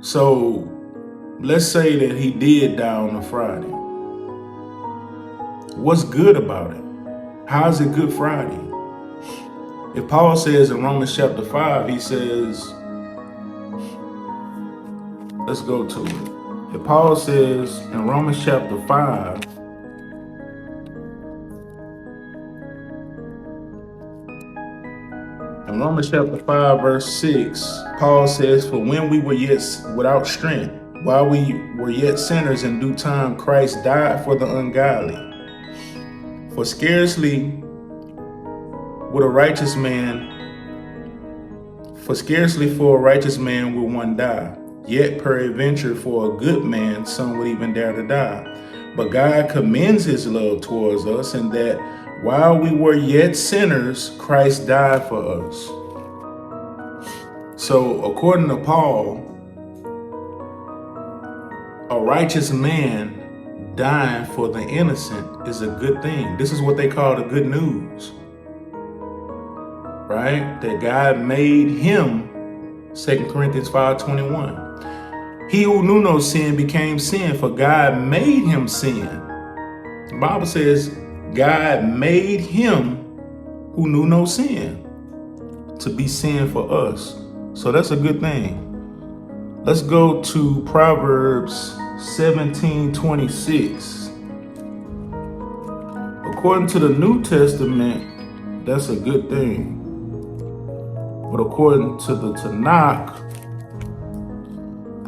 So let's say that he did die on a Friday. What's good about it? How is it Good Friday? If Paul says in Romans chapter 5, he says, let's go to it. If Paul says in Romans chapter 5, in Romans chapter 5, verse 6, Paul says, for when we were yet without strength, while we were yet sinners in due time, Christ died for the ungodly. For scarcely for a righteous man will one die. Yet peradventure for a good man, some would even dare to die. But God commends his love towards us in that while we were yet sinners, Christ died for us. So according to Paul, a righteous man dying for the innocent is a good thing. This is what they call the good news. Right? That God made him, 2 Corinthians 5:21. He who knew no sin became sin, for God made him sin. The Bible says God made him who knew no sin to be sin for us. So that's a good thing. Let's go to Proverbs 17:26. According to the New Testament, that's a good thing. But according to the Tanakh,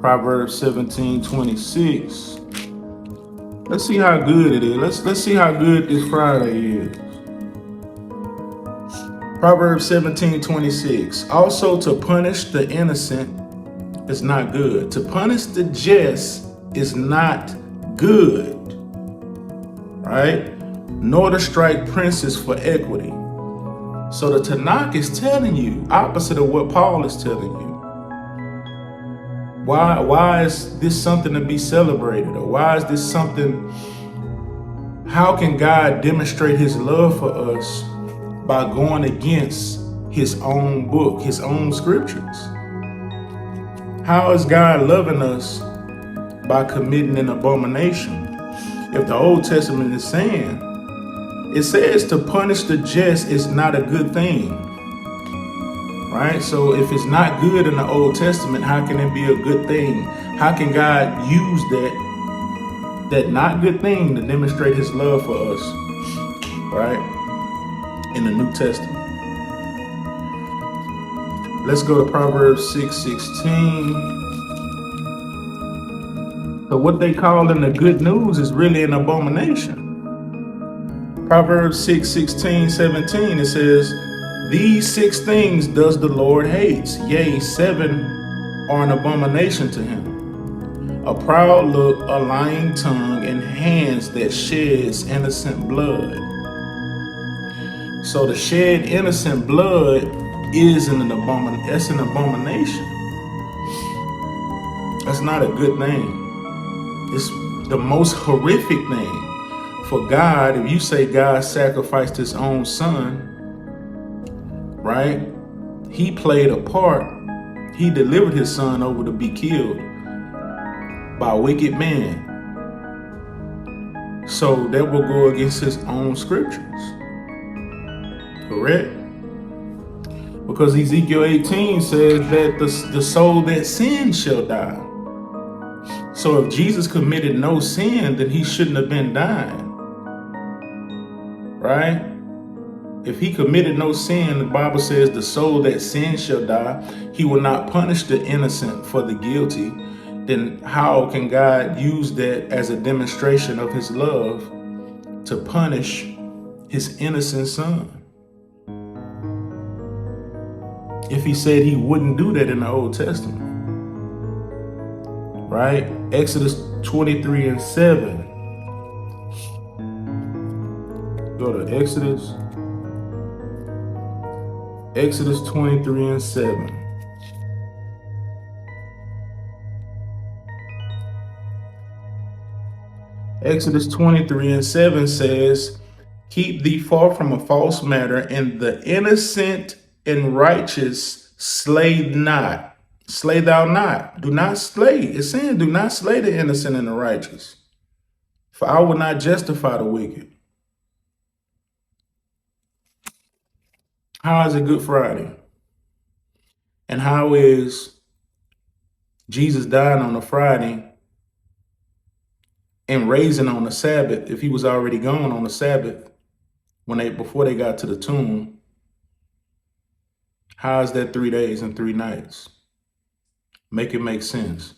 Proverbs 17:26. Let's see how good it is. Let's see how good this Friday is. Proverbs 17:26. Also to punish the innocent is not good. To punish the just is not good. Right? Nor to strike princes for equity. So the Tanakh is telling you opposite of what Paul is telling you. Why is this something to be celebrated? Or why is this something? How can God demonstrate his love for us by going against his own book, his own scriptures? How is God loving us by committing an abomination? If the Old Testament is saying, it says to punish the just is not a good thing, right? So if it's not good in the Old Testament, how can it be a good thing? How can God use that not good thing to demonstrate his love for us, right? In the New Testament. Let's go to Proverbs 6:16. So what they call in the good news is really an abomination. Proverbs 6:16, 17, it says, these 6 things does the Lord hates, yea, 7 are an abomination to him. A proud look, a lying tongue, and hands that sheds innocent blood. So to shed innocent blood is an abomination. That's not a good thing. It's the most horrific thing. For God, if you say God sacrificed his own son, right? He played a part. He delivered his son over to be killed by a wicked man. So that will go against his own scriptures. Correct? Because Ezekiel 18 says that the soul that sins shall die. So if Jesus committed no sin, then he shouldn't have been dying. Right? If he committed no sin, the Bible says the soul that sins shall die. He will not punish the innocent for the guilty. Then how can God use that as a demonstration of his love to punish his innocent son? If he said he wouldn't do that in the Old Testament. Right? Exodus 23:7. Go to Exodus 23:7. Exodus 23:7 says, keep thee far from a false matter, and the innocent and righteous slay not. Slay thou not. Do not slay. It's saying, do not slay the innocent and the righteous. For I will not justify the wicked. How is it Good Friday? And how is Jesus dying on a Friday and raising on the Sabbath if he was already gone on the Sabbath before they got to the tomb? How is that 3 days and 3 nights? Make it make sense.